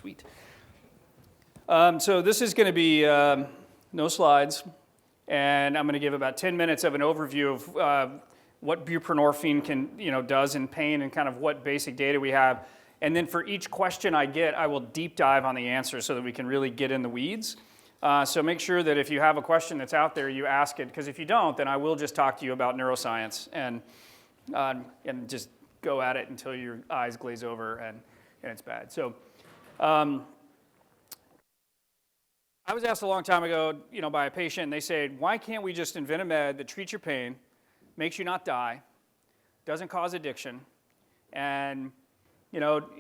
Sweet. So this is going to be no slides, and I'm going to give about 10 minutes of an overview of what buprenorphine does in pain and kind of what basic data we have. And then for each question I get, I will deep dive on the answer so that we can really get in the weeds. So make sure that if you have a question that's out there, you ask it, because if you don't, then I will just talk to you about neuroscience and just go at it until your eyes glaze over and it's bad. So I was asked a long time ago, by a patient, and they said, why can't we just invent a med that treats your pain, makes you not die, doesn't cause addiction, and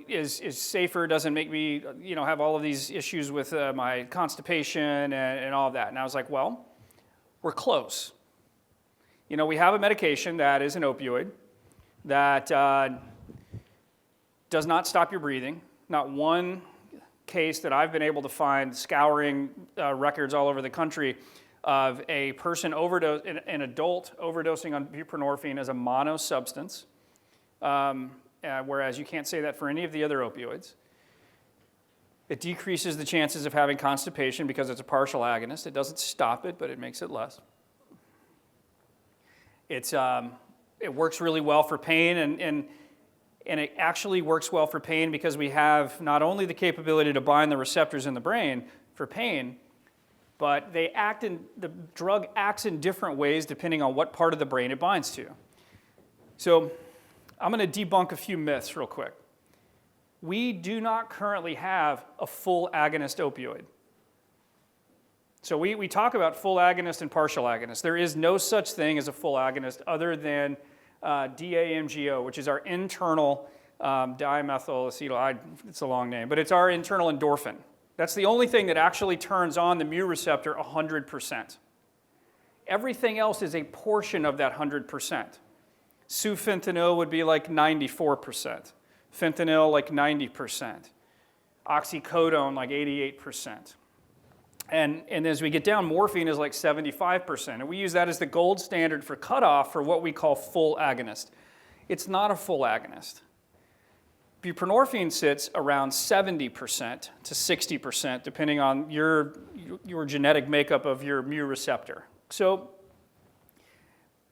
is safer, doesn't make me have all of these issues with my constipation and all of that. And I was like, well, we're close. We have a medication that is an opioid that does not stop your breathing. Not one case that I've been able to find, scouring records all over the country, of a person an adult overdosing on buprenorphine as a monosubstance, whereas you can't say that for any of the other opioids. It decreases the chances of having constipation because it's a partial agonist. It doesn't stop it, but it makes it less. It works really well for pain, and it actually works well for pain because we have not only the capability to bind the receptors in the brain for pain, but the drug acts in different ways depending on what part of the brain it binds to. So I'm going to debunk a few myths real quick. We do not currently have a full agonist opioid. So we talk about full agonist and partial agonist. There is no such thing as a full agonist other than DAMGO, which is our internal dimethylacetyl, it's a long name, but it's our internal endorphin. That's the only thing that actually turns on the mu receptor 100%. Everything else is a portion of that 100%. Sufentanil would be like 94%. Fentanyl like 90%. Oxycodone like 88%. And as we get down, morphine is like 75%. And we use that as the gold standard for cutoff for what we call full agonist. It's not a full agonist. Buprenorphine sits around 70% to 60%, depending on your genetic makeup of your mu receptor. So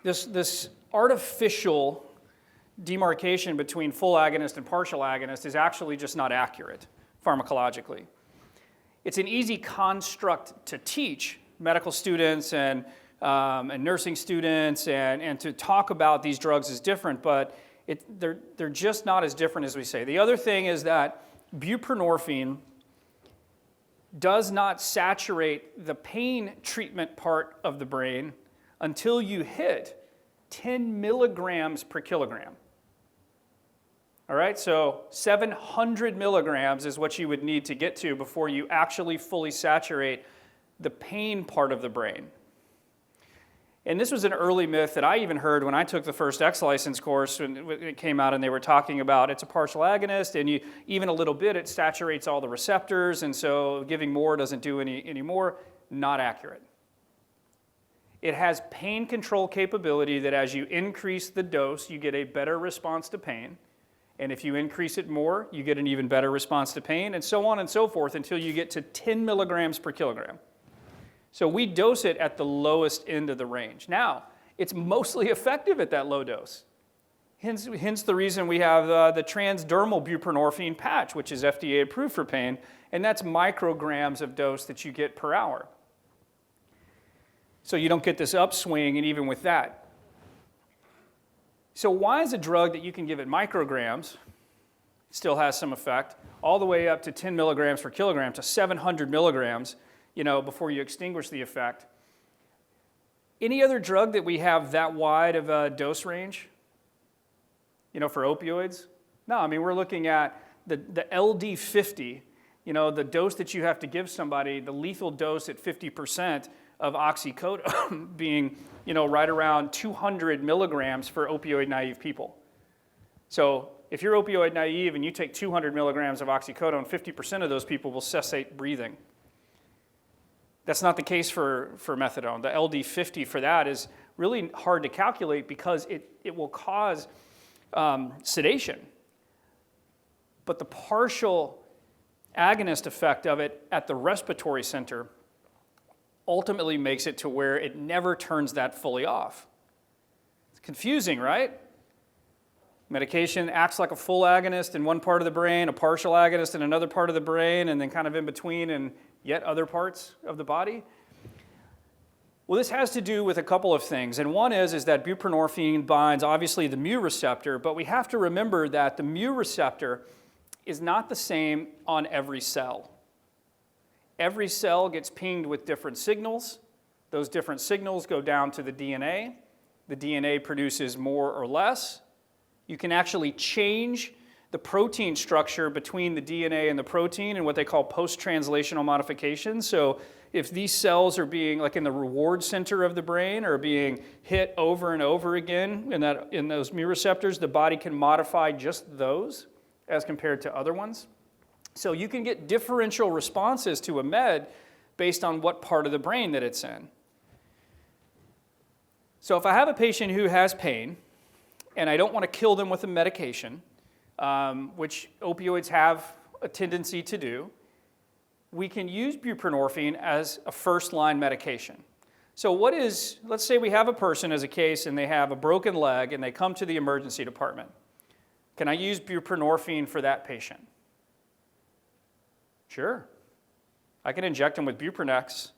this artificial demarcation between full agonist and partial agonist is actually just not accurate pharmacologically. It's an easy construct to teach medical students and nursing students and to talk about these drugs as different, but they're just not as different as we say. The other thing is that buprenorphine does not saturate the pain treatment part of the brain until you hit 10 milligrams per kilogram. All right, so 700 milligrams is what you would need to get to before you actually fully saturate the pain part of the brain. And this was an early myth that I even heard when I took the first X license course, when it came out and they were talking about it's a partial agonist, and even a little bit, it saturates all the receptors, and so giving more doesn't do any more. Not accurate. It has pain control capability that as you increase the dose, you get a better response to pain. And if you increase it more, you get an even better response to pain, and so on and so forth until you get to 10 milligrams per kilogram. So we dose it at the lowest end of the range. Now, it's mostly effective at that low dose. Hence the reason we have the transdermal buprenorphine patch, which is FDA approved for pain, and that's micrograms of dose that you get per hour. So you don't get this upswing, and even with that. So why is a drug that you can give at micrograms, still has some effect, all the way up to 10 milligrams per kilogram to 700 milligrams, before you extinguish the effect? Any other drug that we have that wide of a dose range, for opioids? No, I mean, we're looking at the LD50, the dose that you have to give somebody, the lethal dose at 50% of oxycodone being, right around 200 milligrams for opioid-naive people. So if you're opioid naive and you take 200 milligrams of oxycodone, 50% of those people will cessate breathing. That's not the case for methadone. The LD50 for that is really hard to calculate because it will cause sedation. But the partial agonist effect of it at the respiratory center ultimately makes it to where it never turns that fully off. It's confusing, right? Medication acts like a full agonist in one part of the brain, a partial agonist in another part of the brain, and then kind of in between in yet other parts of the body. Well, this has to do with a couple of things, and one is that buprenorphine binds obviously the mu receptor, but we have to remember that the mu receptor is not the same on every cell. Every cell gets pinged with different signals. Those different signals go down to the DNA. The DNA produces more or less. You can actually change the protein structure between the DNA and the protein in what they call post-translational modifications. So if these cells are being, like in the reward center of the brain, are being hit over and over again in those mu receptors, the body can modify just those as compared to other ones. So you can get differential responses to a med based on what part of the brain that it's in. So if I have a patient who has pain, and I don't want to kill them with a medication, which opioids have a tendency to do, we can use buprenorphine as a first-line medication. So let's say we have a person as a case and they have a broken leg and they come to the emergency department. Can I use buprenorphine for that patient? Sure. I can inject them with Buprenex.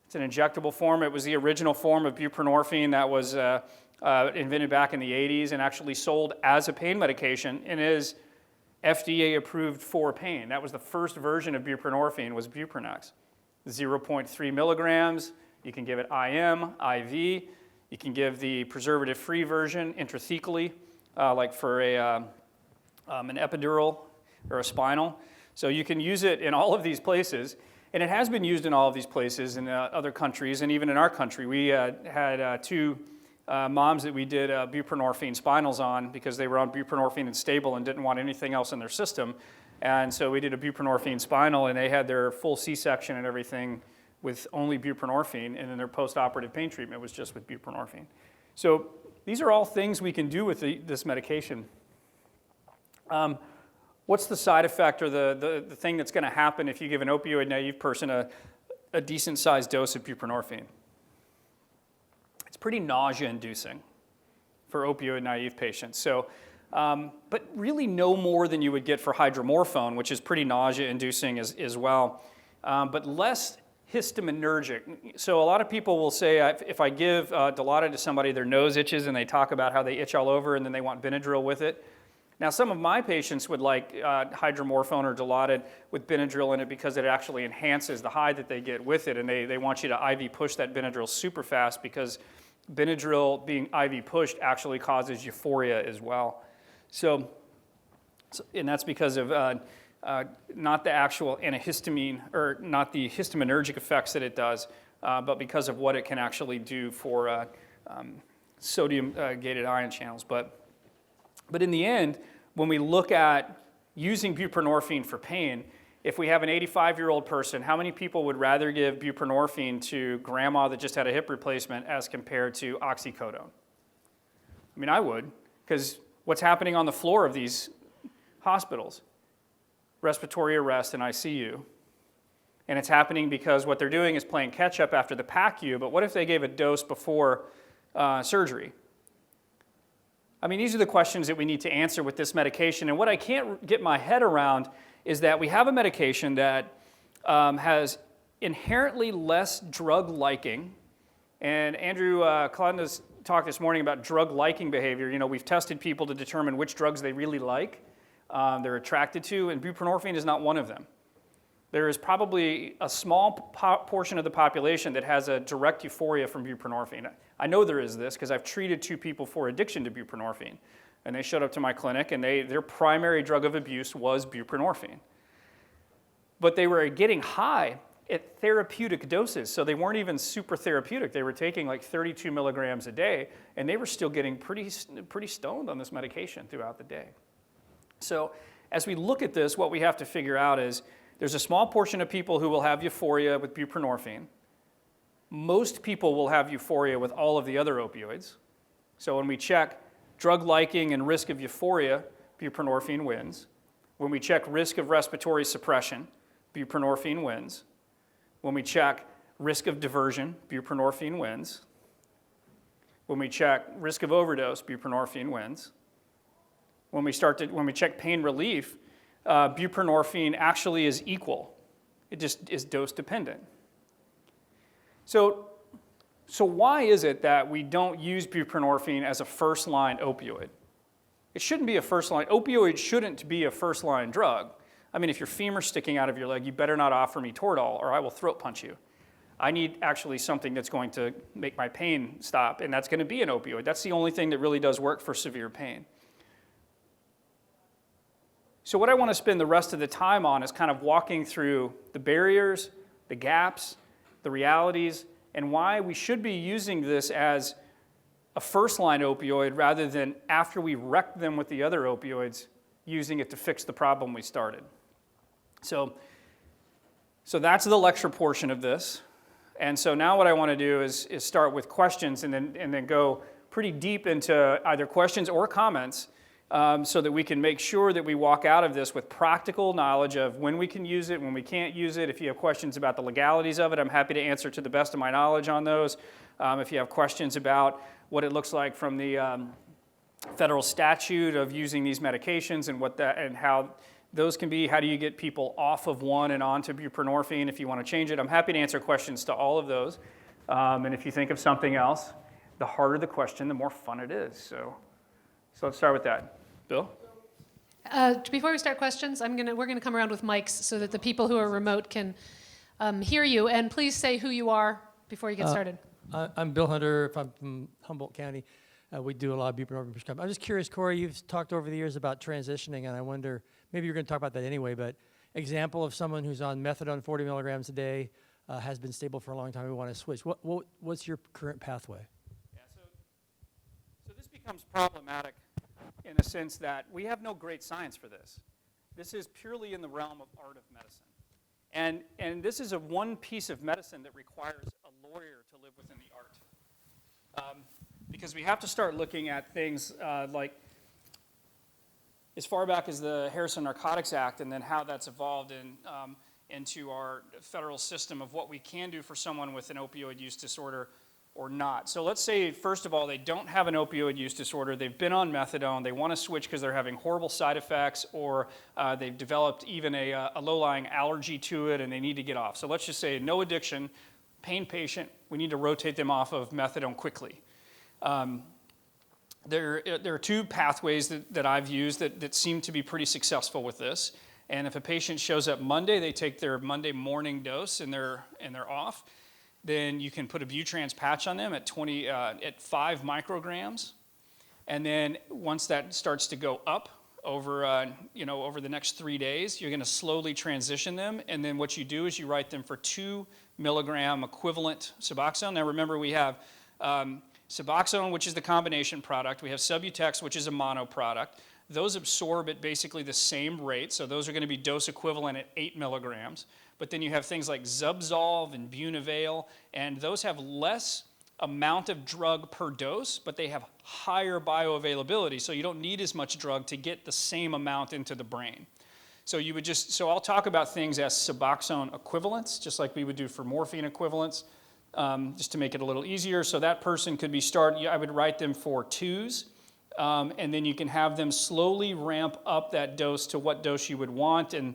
It's an injectable form. It was the original form of buprenorphine that was invented back in the 80s and actually sold as a pain medication and is FDA approved for pain. That was the first version of buprenorphine, was Buprenex. 0.3 milligrams. You can give it IM, IV. You can give the preservative-free version intrathecally, like for an epidural or a spinal. So you can use it in all of these places, and it has been used in all of these places in other countries, and even in our country. We had two moms that we did buprenorphine spinals on because they were on buprenorphine and stable and didn't want anything else in their system. And so we did a buprenorphine spinal, and they had their full C-section and everything with only buprenorphine, and then their post-operative pain treatment was just with buprenorphine. So these are all things we can do with this medication. What's the side effect or the thing that's going to happen if you give an opioid-naive person a decent-sized dose of buprenorphine? It's pretty nausea-inducing for opioid-naive patients. So, but really no more than you would get for hydromorphone, which is pretty nausea-inducing as well, but less histaminergic. So a lot of people will say, if I give Dilaudid to somebody, their nose itches, and they talk about how they itch all over, and then they want Benadryl with it. Now, some of my patients would like hydromorphone or Dilaudid with Benadryl in it because it actually enhances the high that they get with it, and they want you to IV push that Benadryl super fast because Benadryl being IV pushed actually causes euphoria as well. So and that's because of not the actual antihistamine, or not the histaminergic effects that it does, but because of what it can actually do for sodium-gated ion channels. But in the end, when we look at using buprenorphine for pain, if we have an 85-year-old person, how many people would rather give buprenorphine to grandma that just had a hip replacement as compared to oxycodone? I mean, I would, because what's happening on the floor of these hospitals? Respiratory arrest and ICU. And it's happening because what they're doing is playing catch-up after the PACU, but what if they gave a dose before surgery? I mean, these are the questions that we need to answer with this medication. And what I can't get my head around is that we have a medication that has inherently less drug liking. And Andrew Clonidine talked this morning about drug liking behavior. You know, we've tested people to determine which drugs they really like, they're attracted to, and buprenorphine is not one of them. There is probably a small portion of the population that has a direct euphoria from buprenorphine. I know there is this because I've treated two people for addiction to buprenorphine. And they showed up to my clinic, and their primary drug of abuse was buprenorphine. But they were getting high at therapeutic doses, so they weren't even super therapeutic. They were taking like 32 milligrams a day, and they were still getting pretty stoned on this medication throughout the day. So as we look at this, what we have to figure out is there's a small portion of people who will have euphoria with buprenorphine. Most people will have euphoria with all of the other opioids. So when we check drug liking and risk of euphoria, buprenorphine wins. When we check risk of respiratory suppression, buprenorphine wins. When we check risk of diversion, buprenorphine wins. When we check risk of overdose, buprenorphine wins. When we check pain relief, buprenorphine actually is equal. It just is dose dependent. So why is it that we don't use buprenorphine as a first-line opioid? It shouldn't be a first-line. Opioids shouldn't be a first-line drug. I mean, if your femur's sticking out of your leg, you better not offer me Toradol or I will throat punch you. I need actually something that's going to make my pain stop, and that's going to be an opioid. That's the only thing that really does work for severe pain. So what I want to spend the rest of the time on is kind of walking through the barriers, the gaps, the realities, and why we should be using this as a first-line opioid rather than after we wrecked them with the other opioids, using it to fix the problem we started. So that's the lecture portion of this. And so now what I want to do is start with questions and then go pretty deep into either questions or comments so that we can make sure that we walk out of this with practical knowledge of when we can use it, when we can't use it. If you have questions about the legalities of it, I'm happy to answer to the best of my knowledge on those. If you have questions about what it looks like from the federal statute of using these medications and how those can be, how do you get people off of one and onto buprenorphine if you want to change it, I'm happy to answer questions to all of those. And if you think of something else, the harder the question, the more fun it is. So let's start with that. Bill? Before we start questions, we're gonna come around with mics so that the people who are remote can hear you. And please say who you are before you get started. I'm Bill Hunter. I'm from Humboldt County. We do a lot of buprenorphine prescribing. I'm just curious, Corey, you've talked over the years about transitioning, and I wonder, maybe you're going to talk about that anyway, but example of someone who's on methadone 40 milligrams a day, has been stable for a long time, we want to switch. What's your current pathway? Yeah, so this becomes problematic in the sense that we have no great science for this. This is purely in the realm of art of medicine. And this is one piece of medicine that requires a lawyer to live within the art. Because we have to start looking at things like as far back as the Harrison Narcotics Act and then how that's evolved into our federal system of what we can do for someone with an opioid use disorder or not. So let's say, first of all, they don't have an opioid use disorder, they've been on methadone, they want to switch because they're having horrible side effects, or they've developed even a low-lying allergy to it and they need to get off. So let's just say no addiction, pain patient, we need to rotate them off of methadone quickly. There are two pathways that I've used that seem to be pretty successful with this. And if a patient shows up Monday, they take their Monday morning dose and they're off. Then you can put a Butrans patch on them at 5 micrograms. And then once that starts to go up over the next 3 days, you're going to slowly transition them. And then what you do is you write them for 2 milligram equivalent Suboxone. Now remember, we have Suboxone, which is the combination product. We have Subutex, which is a mono product. Those absorb at basically the same rate, so those are going to be dose equivalent at 8 milligrams. But then you have things like Zubsolv and Bunavail, and those have less amount of drug per dose, but they have higher bioavailability, so you don't need as much drug to get the same amount into the brain. So I'll talk about things as Suboxone equivalents, just like we would do for morphine equivalents, just to make it a little easier. So that person could be I would write them for 2s, and then you can have them slowly ramp up that dose to what dose you would want. And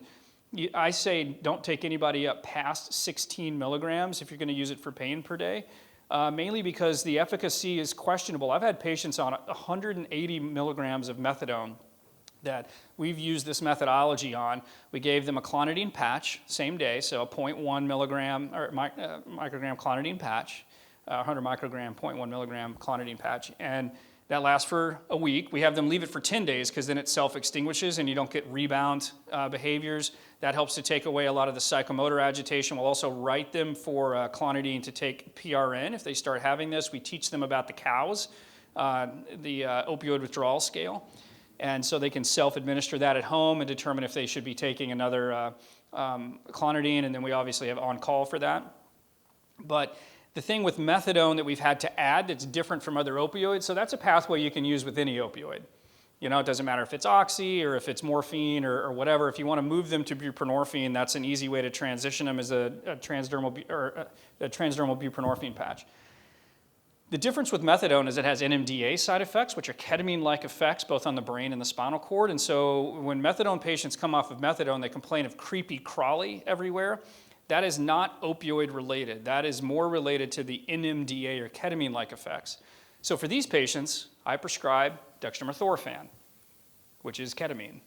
I say don't take anybody up past 16 milligrams if you're going to use it for pain per day, mainly because the efficacy is questionable. I've had patients on 180 milligrams of methadone that we've used this methodology on. We gave them a clonidine patch, same day, so a 0.1 milligram or microgram clonidine patch, 100 microgram, 0.1 milligram clonidine patch, and that lasts for a week. We have them leave it for 10 days because then it self-extinguishes and you don't get rebound behaviors. That helps to take away a lot of the psychomotor agitation. We'll also write them for clonidine to take PRN if they start having this. We teach them about the COWS, the opioid withdrawal scale. And so they can self-administer that at home and determine if they should be taking another clonidine, and then we obviously have on-call for that. But the thing with methadone that we've had to add that's different from other opioids, so that's a pathway you can use with any opioid. You know, it doesn't matter if it's oxy or if it's morphine or whatever. If you want to move them to buprenorphine, that's an easy way to transition them as a transdermal buprenorphine patch. The difference with methadone is it has NMDA side effects, which are ketamine-like effects, both on the brain and the spinal cord. And so when methadone patients come off of methadone, they complain of creepy crawly everywhere. That is not opioid related. That is more related to the NMDA or ketamine-like effects. So for these patients, I prescribe dextromethorphan, which is ketamine,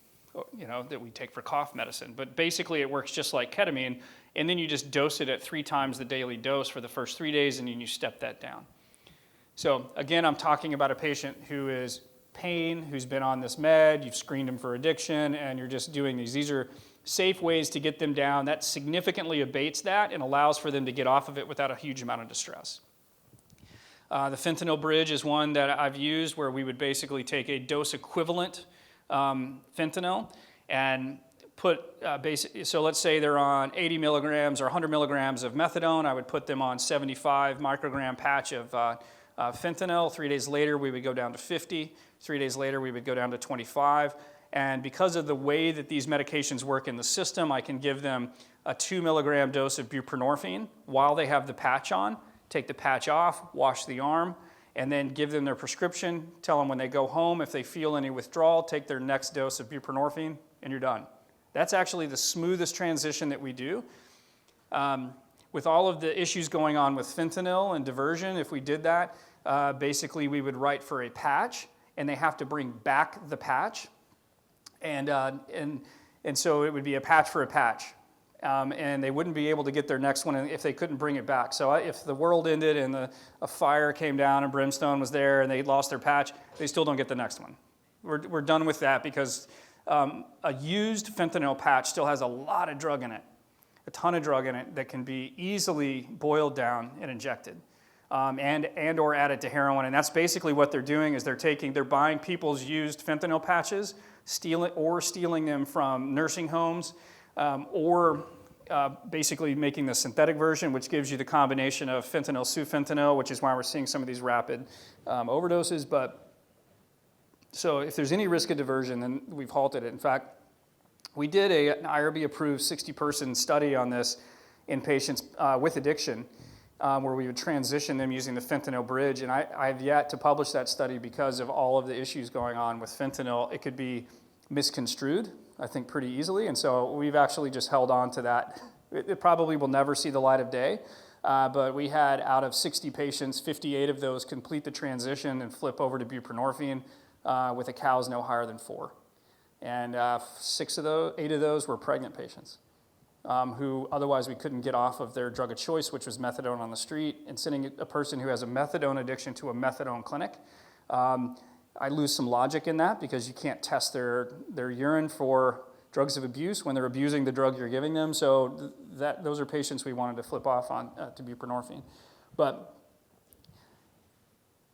you know, that we take for cough medicine. But basically it works just like ketamine, and then you just dose it at 3 times the daily dose for the first 3 days, and then you step that down. So again, I'm talking about a patient who is pain, who's been on this med, you've screened them for addiction, and you're just doing these. These are safe ways to get them down. That significantly abates that and allows for them to get off of it without a huge amount of distress. The fentanyl bridge is one that I've used where we would basically take a dose equivalent fentanyl and put, so let's say they're on 80 milligrams or 100 milligrams of methadone, I would put them on 75 microgram patch of fentanyl. 3 days later, we would go down to 50. 3 days later, we would go down to 25. And because of the way that these medications work in the system, I can give them a 2 milligram dose of buprenorphine while they have the patch on, take the patch off, wash the arm, and then give them their prescription, tell them when they go home, if they feel any withdrawal, take their next dose of buprenorphine, and you're done. That's actually the smoothest transition that we do. With all of the issues going on with fentanyl and diversion, if we did that, basically we would write for a patch, and they have to bring back the patch. And so it would be a patch for a patch. And they wouldn't be able to get their next one if they couldn't bring it back. So if the world ended and a fire came down and brimstone was there and they lost their patch, they still don't get the next one. We're done with that because a used fentanyl patch still has a lot of drug in it, a ton of drug in it that can be easily boiled down and injected. And or added to heroin. And that's basically what they're doing is they're buying people's used fentanyl patches, stealing them from nursing homes, or basically making the synthetic version, which gives you the combination of fentanyl, sufentanil, which is why we're seeing some of these rapid overdoses. But so if there's any risk of diversion, then we've halted it. In fact, we did an IRB-approved 60-person study on this in patients with addiction, where we would transition them using the fentanyl bridge. And I've yet to publish that study because of all of the issues going on with fentanyl. It could be misconstrued, I think, pretty easily. And so we've actually just held on to that. It probably will never see the light of day. But we had, out of 60 patients, 58 of those complete the transition and flip over to buprenorphine with a COWS no higher than 4. And 8 of those were pregnant patients. Who otherwise we couldn't get off of their drug of choice, which was methadone on the street, and sending a person who has a methadone addiction to a methadone clinic. I lose some logic in that because you can't test their urine for drugs of abuse when they're abusing the drug you're giving them. So those are patients we wanted to flip off on to buprenorphine.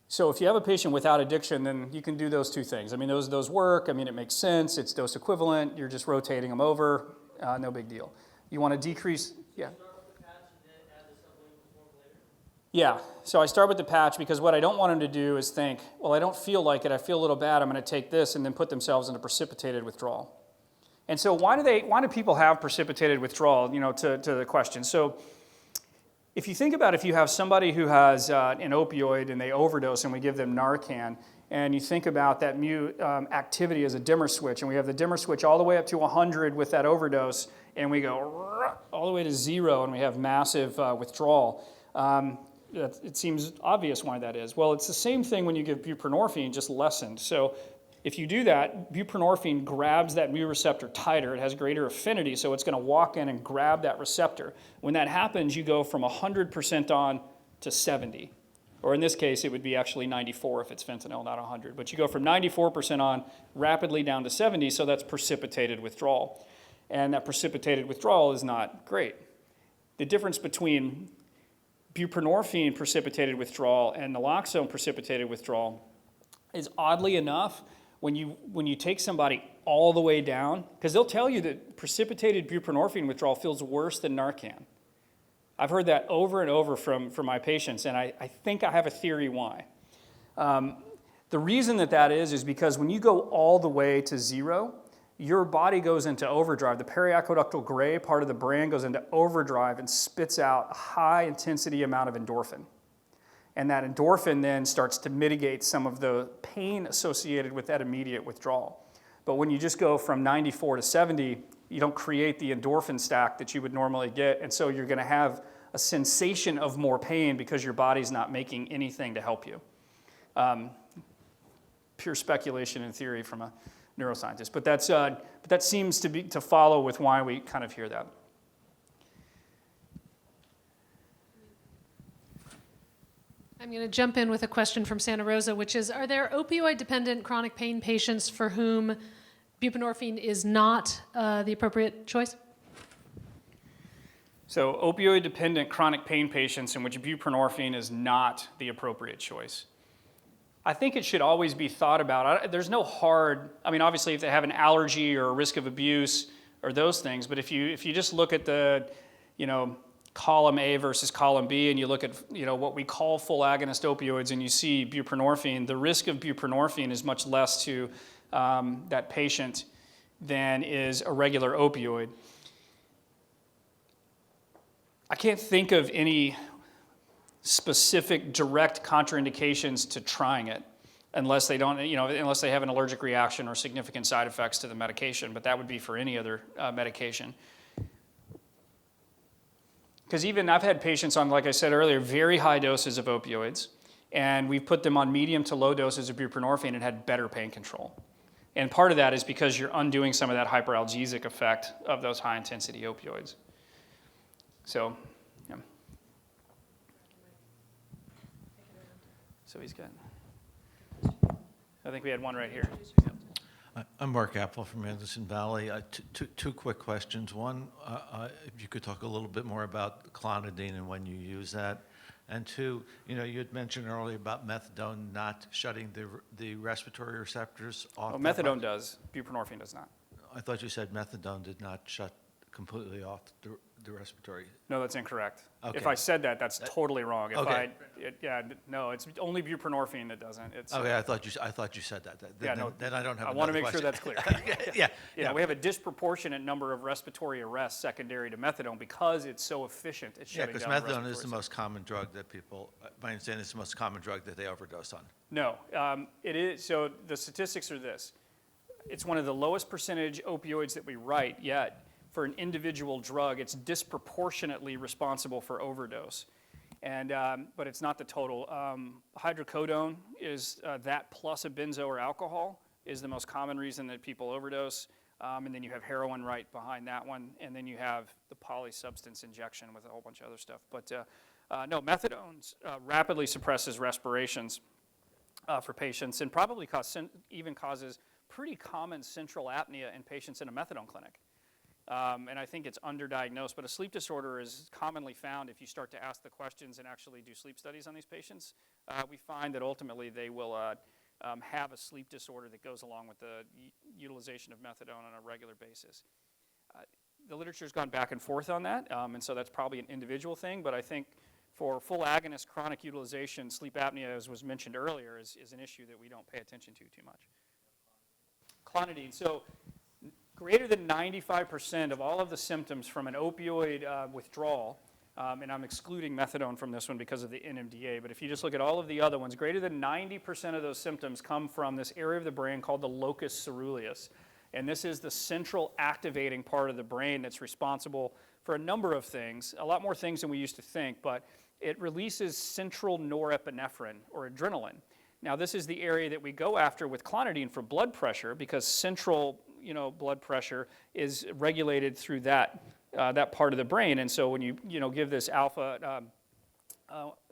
So if you have a patient without addiction, then you can do those two things. I mean, those work. I mean, it makes sense. It's dose equivalent. You're just rotating them over. No big deal. You want to decrease, yeah. Start with the patch and then add the sublingual form later? Yeah, so I start with the patch because what I don't want them to do is think, well, I don't feel like it, I feel a little bad, I'm going to take this, and then put themselves into precipitated withdrawal. And so why do people have precipitated withdrawal, to the question? So if you think about if you have somebody who has an opioid and they overdose and we give them Narcan, and you think about that activity as a dimmer switch, and we have the dimmer switch all the way up to 100 with that overdose, and we go all the way to 0, and we have massive withdrawal. It seems obvious why that is. Well, it's the same thing when you give buprenorphine, just lessened. So if you do that, buprenorphine grabs that mu receptor tighter. It has greater affinity, so it's going to walk in and grab that receptor. When that happens, you go from 100% on to 70. Or in this case, it would be actually 94 if it's fentanyl, not 100. But you go from 94% on rapidly down to 70, so that's precipitated withdrawal. And that precipitated withdrawal is not great. The difference between buprenorphine precipitated withdrawal and naloxone precipitated withdrawal is, oddly enough, when you take somebody all the way down, because they'll tell you that precipitated buprenorphine withdrawal feels worse than Narcan. I've heard that over and over from my patients, and I think I have a theory why. The reason that is because when you go all the way to zero, your body goes into overdrive. The periaqueductal gray part of the brain goes into overdrive and spits out a high intensity amount of endorphin. And that endorphin then starts to mitigate some of the pain associated with that immediate withdrawal. But when you just go from 94 to 70, you don't create the endorphin stack that you would normally get, and so you're going to have a sensation of more pain because your body's not making anything to help you. Pure speculation and theory from a neuroscientist, but that seems to follow with why we kind of hear that. I'm going to jump in with a question from Santa Rosa, which is, are there opioid-dependent chronic pain patients for whom buprenorphine is not the appropriate choice? So opioid-dependent chronic pain patients in which buprenorphine is not the appropriate choice. I think it should always be thought about. There's no hard, obviously if they have an allergy or a risk of abuse or those things, but if you just look at the, column A versus column B, and you look at what we call full agonist opioids, and you see buprenorphine, the risk of buprenorphine is much less to that patient than is a regular opioid. I can't think of any specific direct contraindications to trying it unless they don't, unless they have an allergic reaction or significant side effects to the medication, but that would be for any other medication. Because even I've had patients on, like I said earlier, very high doses of opioids, and we've put them on medium to low doses of buprenorphine and had better pain control. And part of that is because you're undoing some of that hyperalgesic effect of those high intensity opioids. So, yeah. So he's good. I think we had one right here. I'm Mark Apple from Anderson Valley. Two quick questions. One, if you could talk a little bit more about clonidine and when you use that. And two, you had mentioned earlier about methadone not shutting the respiratory receptors off. Well, methadone does. Buprenorphine does not. I thought you said methadone did not shut completely off the respiratory. No, that's incorrect. Okay. If I said that, that's totally wrong. Okay. It's only buprenorphine that doesn't. It's, Okay, I thought you said that. Then I don't have. I want to make question. sure that's clear. Yeah. We have a disproportionate number of respiratory arrests secondary to methadone because it's so efficient at shutting down the because methadone respiratory is the most common drug that people, my understanding, is the most common drug that they overdose on. No, it is. So the statistics are this. It's one of the lowest percentage opioids that we write, yet for an individual drug, it's disproportionately responsible for overdose. And, but it's not the total. Hydrocodone is that plus a benzo or alcohol is the most common reason that people overdose. And then you have heroin right behind that one. And then you have the polysubstance injection with a whole bunch of other stuff. But no, methadone rapidly suppresses respirations for patients and probably even causes pretty common central apnea in patients in a methadone clinic. And I think it's underdiagnosed, but a sleep disorder is commonly found if you start to ask the questions and actually do sleep studies on these patients. We find that ultimately they will have a sleep disorder that goes along with the utilization of methadone on a regular basis. The literature's gone back and forth on that, and so that's probably an individual thing, but I think for full agonist chronic utilization, sleep apnea, as was mentioned earlier, is an issue that we don't pay attention to too much. Clonidine. So greater than 95% of all of the symptoms from an opioid withdrawal, and I'm excluding methadone from this one because of the NMDA, but if you just look at all of the other ones, greater than 90% of those symptoms come from this area of the brain called the locus ceruleus. And this is the central activating part of the brain that's responsible for a number of things, a lot more things than we used to think, but it releases central norepinephrine or adrenaline. Now, this is the area that we go after with clonidine for blood pressure because central blood pressure is regulated through that part of the brain. And so when you give this alpha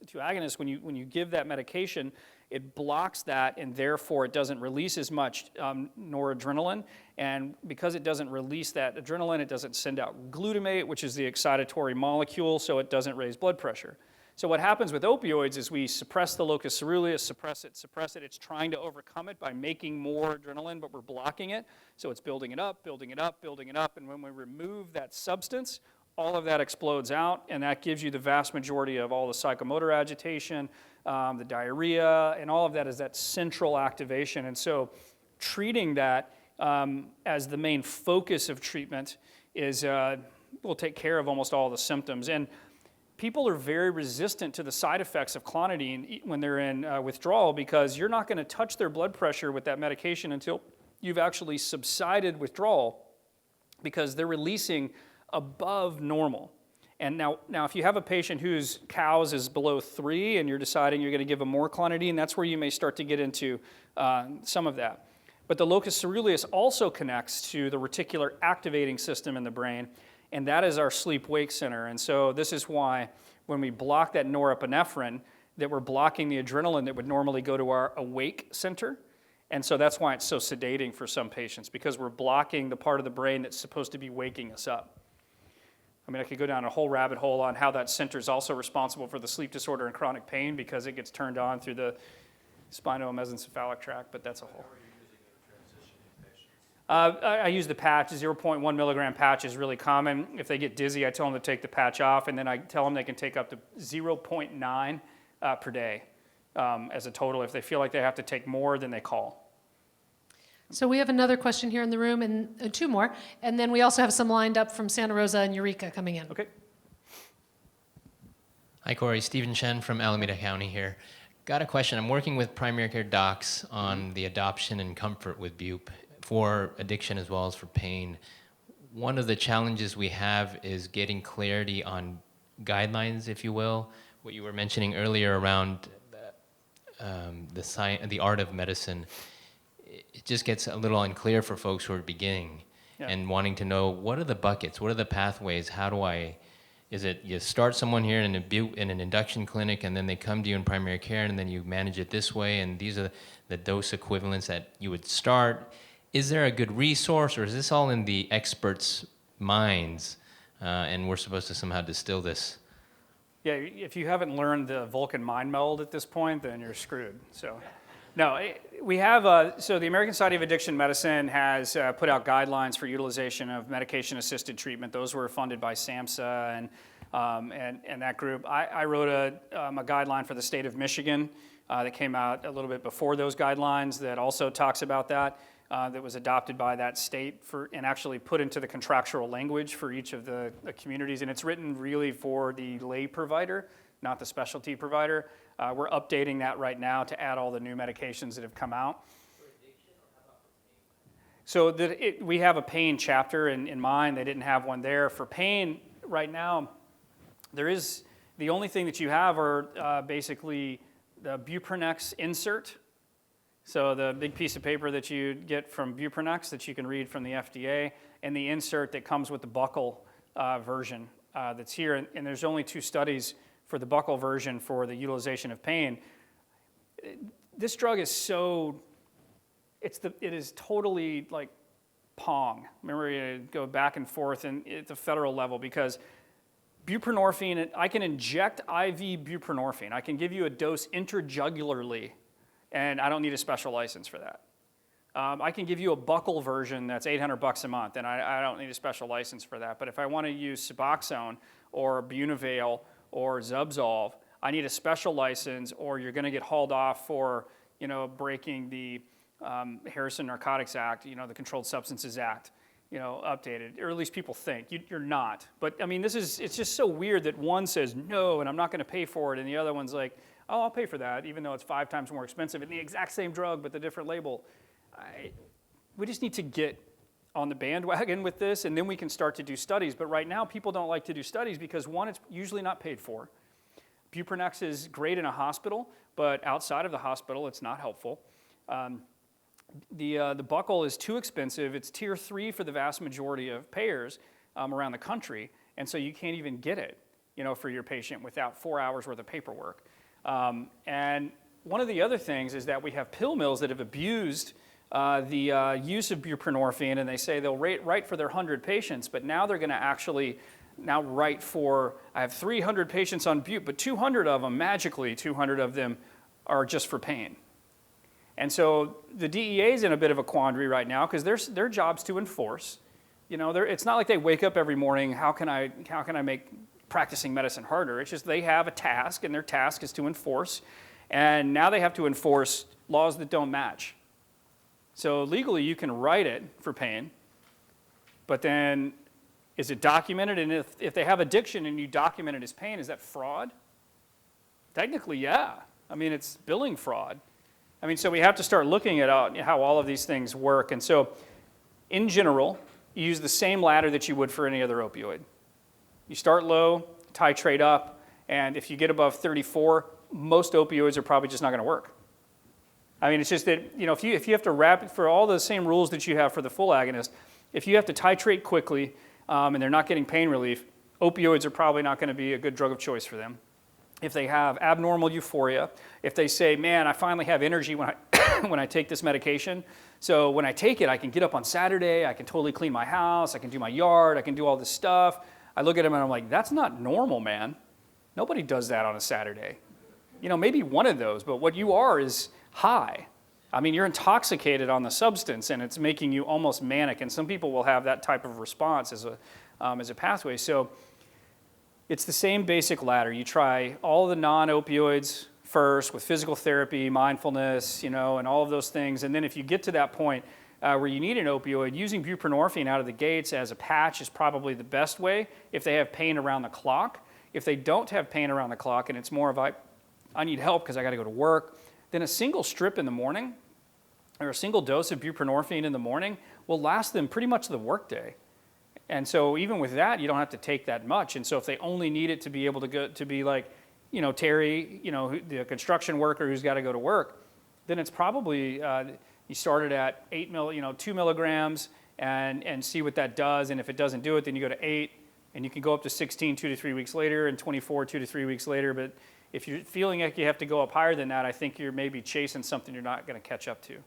2 agonist, when you give that medication, it blocks that, and therefore it doesn't release as much noradrenaline. And because it doesn't release that adrenaline, it doesn't send out glutamate, which is the excitatory molecule, so it doesn't raise blood pressure. So what happens with opioids is we suppress the locus ceruleus, suppress it. It's trying to overcome it by making more adrenaline, but we're blocking it. So it's building it up. And when we remove that substance, all of that explodes out, and that gives you the vast majority of all the psychomotor agitation, the diarrhea, and all of that is that central activation. And so treating that as the main focus of treatment is will take care of almost all the symptoms. And people are very resistant to the side effects of clonidine when they're in withdrawal, because you're not going to touch their blood pressure with that medication until you've actually subsided withdrawal, because they're releasing above normal. And now if you have a patient whose COWS is below 3 and you're deciding you're going to give them more clonidine, that's where you may start to get into some of that. But the locus coeruleus also connects to the reticular activating system in the brain, and that is our sleep-wake center. And so this is why when we block that norepinephrine, that we're blocking the adrenaline that would normally go to our awake center. And so that's why it's so sedating for some patients, because we're blocking the part of the brain that's supposed to be waking us up. I mean, I could go down a whole rabbit hole on how that center is also responsible for the sleep disorder and chronic pain, because it gets turned on through the spino-mesencephalic tract, but that's a whole. I use the patch. 0.1 milligram patch is really common. If they get dizzy, I tell them to take the patch off, and then I tell them they can take up to 0.9 per day as a total. If they feel like they have to take more, then they call. So we have another question here in the room, and two more, and then we also have some lined up from Santa Rosa and Eureka coming in. Okay. Hi, Corey. Stephen Chen from Alameda County here. Got a question. I'm working with primary care docs on the adoption and comfort with Bupe for addiction as well as for pain. One of the challenges we have is getting clarity on guidelines, if you will. What you were mentioning earlier around the art of medicine, it just gets a little unclear for folks who are beginning and wanting to know, what are the buckets, what are the pathways, is it you start someone here in an induction clinic and then they come to you in primary care and then you manage it this way, and these are the dose equivalents that you would start. Is there a good resource, or is this all in the experts' minds and we're supposed to somehow distill this? Yeah, if you haven't learned the Vulcan mind meld at this point, then you're screwed. So, no, we have, so the American Society of Addiction Medicine has put out guidelines for utilization of medication-assisted treatment. Those were funded by SAMHSA and that group. I wrote a guideline for the state of Michigan that came out a little bit before those guidelines that also talks about that. That was adopted by that state and actually put into the contractual language for each of the communities. And it's written really for the lay provider, not the specialty provider. We're updating that right now to add all the new medications that have come out. So we have a pain chapter in mind. They didn't have one there. For pain right now, the only thing that you have are basically the Buprenorphine insert. So the big piece of paper that you get from Buprenorphine that you can read from the FDA, and the insert that comes with the buccal version that's here. And there's only 2 studies for the buccal version for the utilization of pain. This drug is it is totally like Pong. Remember, you go back and forth at the federal level, because buprenorphine, I can inject IV buprenorphine. I can give you a dose intrajugularly, and I don't need a special license for that. I can give you a buccal version that's $800 a month, and I don't need a special license for that. But if I want to use Suboxone or Bunavail or Zubsolv, I need a special license, or you're going to get hauled off for breaking the Harrison Narcotics Act, the Controlled Substances Act, updated, or at least people think. You're not. But I mean, it's just so weird that one says no, and I'm not going to pay for it, and the other one's like, oh, I'll pay for that, even though it's 5 times more expensive and the exact same drug but the different label. We just need to get on the bandwagon with this, and then we can start to do studies. But right now, people don't like to do studies because, one, it's usually not paid for. Buprenorphine is great in a hospital, but outside of the hospital, it's not helpful. The buccal is too expensive. It's tier 3 for the vast majority of payers around the country, and so you can't even get it, for your patient without 4 hours worth of paperwork. And one of the other things is that we have pill mills that have abused the use of buprenorphine, and they say they'll write for their 100 patients, but now they're going to actually write for, I have 300 patients on Bupe, but 200 of them, magically 200 of them are just for pain. And so the DEA is in a bit of a quandary right now, because their job's to enforce, You know, it's not like they wake up every morning, how can I make practicing medicine harder? It's just they have a task, and their task is to enforce. And now they have to enforce laws that don't match. So legally, you can write it for pain, but then is it documented? And if they have addiction and you document it as pain, is that fraud? Technically, yeah. I mean, it's billing fraud. I mean, so we have to start looking at how all of these things work. And so in general, you use the same ladder that you would for any other opioid. You start low, titrate up, and if you get above 34, most opioids are probably just not going to work. I mean, it's just that, you know, if you have to for all the same rules that you have for the full agonist, if you have to titrate quickly and they're not getting pain relief, opioids are probably not going to be a good drug of choice for them. If they have abnormal euphoria, if they say, man, I finally have energy when I take this medication, so when I take it, I can get up on Saturday, I can totally clean my house, I can do my yard, I can do all this stuff. I look at them and I'm like, that's not normal, man. Nobody does that on a Saturday. You know, maybe one of those, but what you are is high. I mean, you're intoxicated on the substance and it's making you almost manic, and some people will have that type of response as a pathway. So it's the same basic ladder. You try all the non-opioids first with physical therapy, mindfulness, you know, and all of those things. And then if you get to that point where you need an opioid, using buprenorphine out of the gates as a patch is probably the best way if they have pain around the clock. If they don't have pain around the clock and it's more of I need help because I got to go to work, then a single strip in the morning or a single dose of buprenorphine in the morning will last them pretty much the workday. And so even with that, you don't have to take that much. And so if they only need it to be able to go to be like, you know, Terry, you know, the construction worker who's got to go to work, then it's probably you started at 2 milligrams and see what that does. And if it doesn't do it, then you go to 8, and you can go up to 16 2 to 3 weeks later, and 24 2 to 3 weeks later. But if you're feeling like you have to go up higher than that, I think you're maybe chasing something you're not going to catch up to.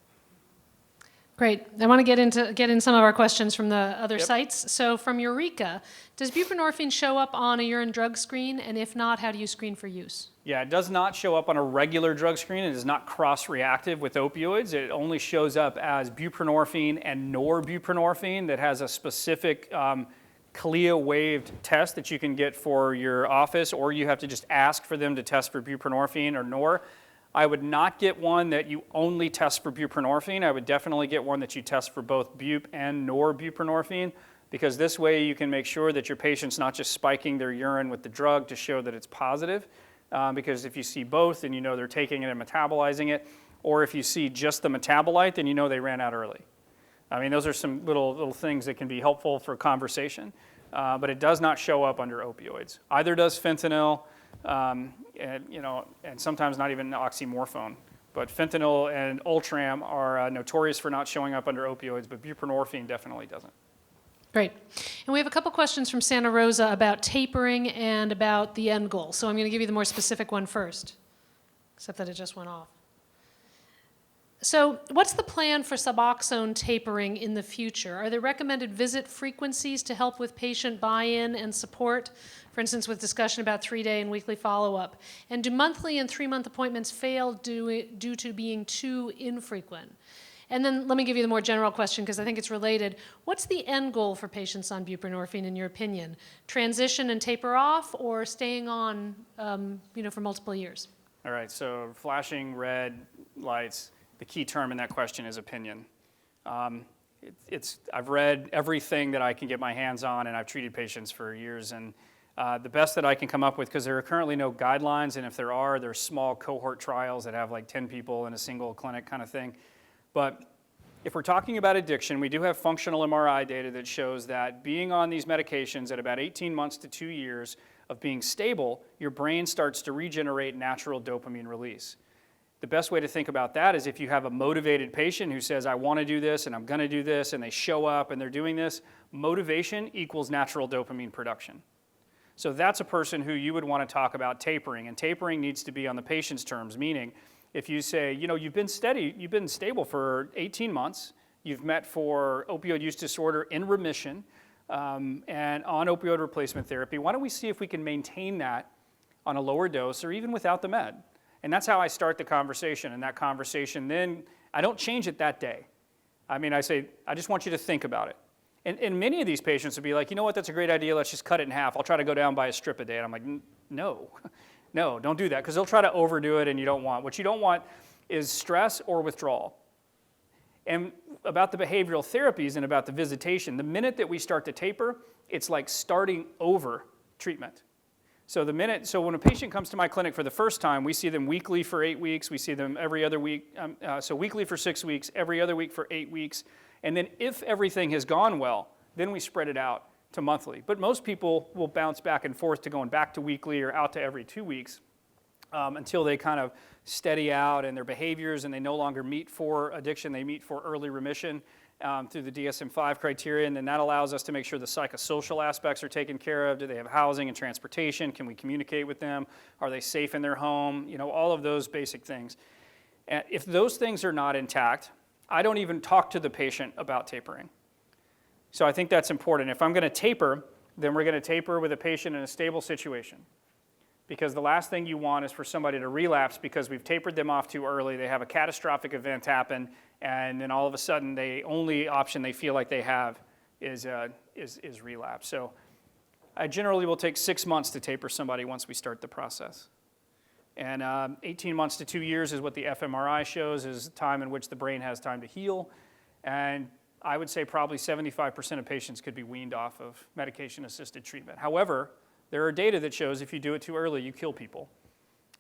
Great. I want to get in some of our questions from the other Yep. sites. So from Eureka, does buprenorphine show up on a urine drug screen? And if not, how do you screen for use? Yeah, it does not show up on a regular drug screen. It is not cross-reactive with opioids. It only shows up as buprenorphine and norbuprenorphine that has a specific CLIA-waived test that you can get for your office, or you have to just ask for them to test for buprenorphine or nor. I would not get one that you only test for buprenorphine. I would definitely get one that you test for both bup and norbuprenorphine, because this way you can make sure that your patient's not just spiking their urine with the drug to show that it's positive, because if you see both, then you know they're taking it and metabolizing it, or if you see just the metabolite, then you know they ran out early. I mean, those are some little things that can be helpful for conversation, but it does not show up under opioids. Either does fentanyl, and sometimes not even oxymorphone. But fentanyl and Ultram are notorious for not showing up under opioids, but buprenorphine definitely doesn't. Great. And we have a couple questions from Santa Rosa about tapering and about the end goal. So I'm going to give you the more specific one first, except that it just went off. So what's the plan for Suboxone tapering in the future? Are there recommended visit frequencies to help with patient buy-in and support, for instance, with discussion about 3-day and weekly follow-up? And do monthly and 3-month appointments fail due to being too infrequent? And then let me give you the more general question, because I think it's related. What's the end goal for patients on buprenorphine, in your opinion? Transition and taper off, or staying on for multiple years? All right, so flashing red lights. The key term in that question is opinion. I've read everything that I can get my hands on, and I've treated patients for years. And the best that I can come up with, because there are currently no guidelines, and if there are, there's small cohort trials that have like 10 people in a single clinic kind of thing. But if we're talking about addiction, we do have functional MRI data that shows that being on these medications at about 18 months to 2 years of being stable, your brain starts to regenerate natural dopamine release. The best way to think about that is if you have a motivated patient who says, I want to do this and I'm going to do this, and they show up and they're doing this, motivation equals natural dopamine production. So that's a person who you would want to talk about tapering, and tapering needs to be on the patient's terms, meaning if you say, you've been stable for 18 months, you've met for opioid use disorder in remission, and on opioid replacement therapy, why don't we see if we can maintain that on a lower dose or even without the med? And that's how I start the conversation. And that conversation, then I don't change it that day. I mean, I say, I just want you to think about it. And many of these patients would be like, you know what, that's a great idea, let's just cut it in half. I'll try to go down by a strip a day. And I'm like, no, no, don't do that, because they'll try to overdo it and you don't want. What you don't want is stress or withdrawal. And about the behavioral therapies and about the visitation, the minute that we start to taper, it's like starting over treatment. So when a patient comes to my clinic for the first time, we see them weekly for 8 weeks, we see them every other week, so weekly for 6 weeks, every other week for 8 weeks, and then if everything has gone well, then we spread it out to monthly. But most people will bounce back and forth to going back to weekly or out to every 2 weeks until they kind of steady out in their behaviors and they no longer meet for addiction, they meet for early remission through the DSM-5 criteria, and then that allows us to make sure the psychosocial aspects are taken care of. Do they have housing and transportation? Can we communicate with them? Are they safe in their home? You know, all of those basic things. And if those things are not intact, I don't even talk to the patient about tapering. So I think that's important. If I'm going to taper, then we're going to taper with a patient in a stable situation. Because the last thing you want is for somebody to relapse because we've tapered them off too early, they have a catastrophic event happen, and then all of a sudden the only option they feel like they have is relapse. So I generally will take 6 months to taper somebody once we start the process. And 18 months to 2 years is what the fMRI shows, is time in which the brain has time to heal. And I would say probably 75% of patients could be weaned off of medication-assisted treatment. However, there are data that shows if you do it too early, you kill people.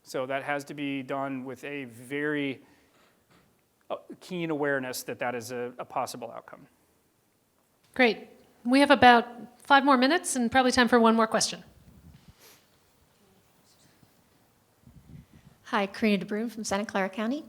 So that has to be done with a very keen awareness that that is a possible outcome. Great. We have about 5 more minutes and probably time for one more question. Hi, Karina DeBrune from Santa Clara County.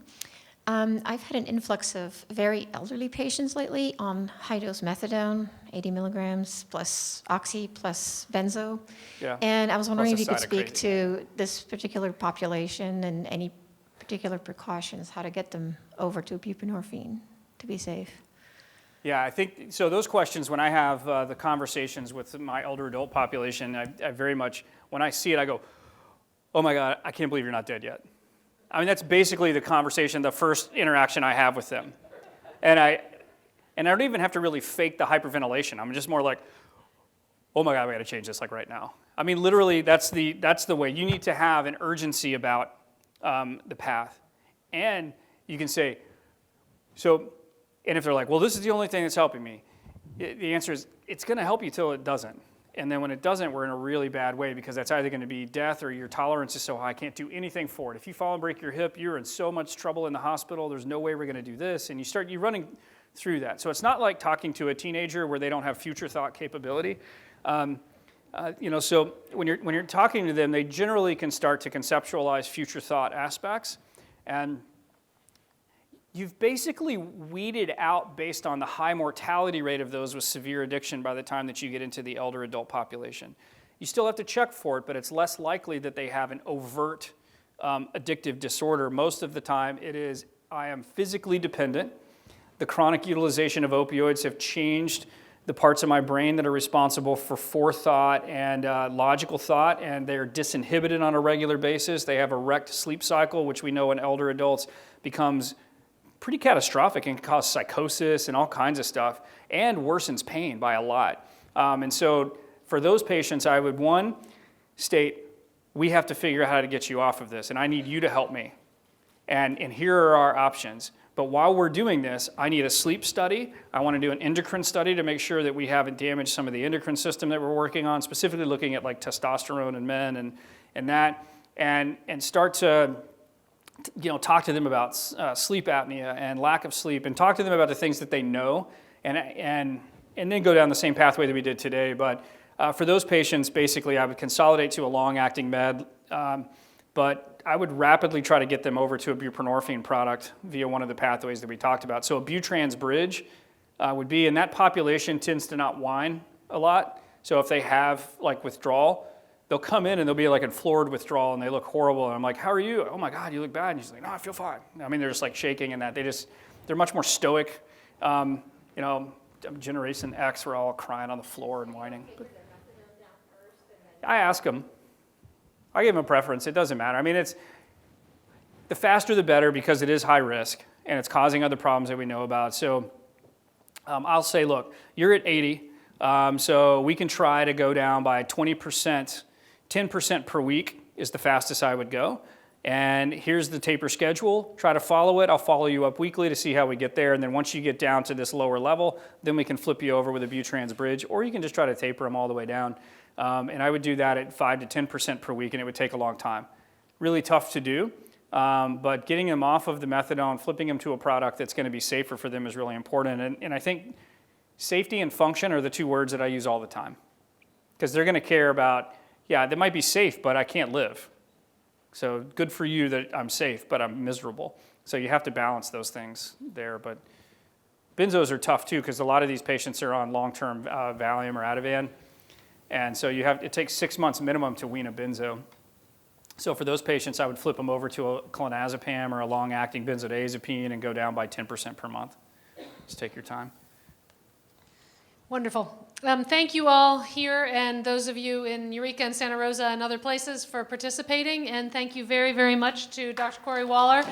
I've had an influx of very elderly patients lately on high-dose methadone, 80 milligrams, plus oxy, plus benzo. Yeah. And I was wondering if Plus you a could side of speak crazy. to this particular population and any particular precautions, how to get them over to buprenorphine to be safe. Yeah, I think, so those questions, when I have the conversations with my elder adult population, I very much, when I see it, I go, oh my God, I can't believe you're not dead yet. I mean, that's basically the conversation, the first interaction I have with them. And I don't even have to really fake the hyperventilation. I'm just more like, oh my God, we gotta change this like right now. I mean, literally, that's the way. You need to have an urgency about the path. And you can say, and if they're like, well, this is the only thing that's helping me, the answer is, it's gonna help you till it doesn't. And then when it doesn't, we're in a really bad way, because that's either going to be death or your tolerance is so high, I can't do anything for it. If you fall and break your hip, you're in so much trouble in the hospital, there's no way we're going to do this, and you're running through that. So it's not like talking to a teenager where they don't have future thought capability. So when you're talking to them, they generally can start to conceptualize future thought aspects, and you've basically weeded out based on the high mortality rate of those with severe addiction by the time that you get into the elder adult population. You still have to check for it, but it's less likely that they have an overt addictive disorder. Most of the time it is, I am physically dependent. The chronic utilization of opioids have changed the parts of my brain that are responsible for forethought and logical thought, and they're disinhibited on a regular basis. They have a wrecked sleep cycle, which we know in elder adults becomes pretty catastrophic and can cause psychosis and all kinds of stuff, and worsens pain by a lot. And so for those patients, I would, one, state, we have to figure out how to get you off of this, and I need you to help me. And here are our options. But while we're doing this, I need a sleep study. I want to do an endocrine study to make sure that we haven't damaged some of the endocrine system that we're working on, specifically looking at like testosterone in men and that, and start to talk to them about sleep apnea and lack of sleep, and talk to them about the things that they know, and then go down the same pathway that we did today. But for those patients, basically, I would consolidate to a long-acting med, but I would rapidly try to get them over to a buprenorphine product via one of the pathways that we talked about. So a butrans bridge would be, and that population tends to not whine a lot. So if they have like withdrawal, they'll come in and they'll be like in floored withdrawal and they look horrible. And I'm like, how are you? Oh my God, you look bad. And he's like, no, I feel fine. I mean, they're just like shaking and that. They're much more stoic. Generation X, we're all crying on the floor and whining. But I ask them. I give them a preference. It doesn't matter. I mean, it's the faster the better, because it is high risk and it's causing other problems that we know about. So I'll say, look, you're at 80, so we can try to go down by 20%, 10% per week is the fastest I would go. And here's the taper schedule. Try to follow it. I'll follow you up weekly to see how we get there. And then once you get down to this lower level, then we can flip you over with a Butrans bridge, or you can just try to taper them all the way down. And I would do that at 5 to 10% per week, and it would take a long time. Really tough to do, but getting them off of the methadone, flipping them to a product that's going to be safer for them is really important. And I think safety and function are the two words that I use all the time, because they're going to care about, yeah, that might be safe, but I can't live. So good for you that I'm safe, but I'm miserable. So you have to balance those things there. But benzos are tough too, because a lot of these patients are on long-term Valium or Ativan. And so it takes 6 months minimum to wean a benzo. So for those patients, I would flip them over to a clonazepam or a long-acting benzodiazepine and go down by 10% per month. Just take your time. Wonderful. Thank you all here and those of you in Eureka and Santa Rosa and other places for participating. And thank you very, very much to Dr. Corey Waller.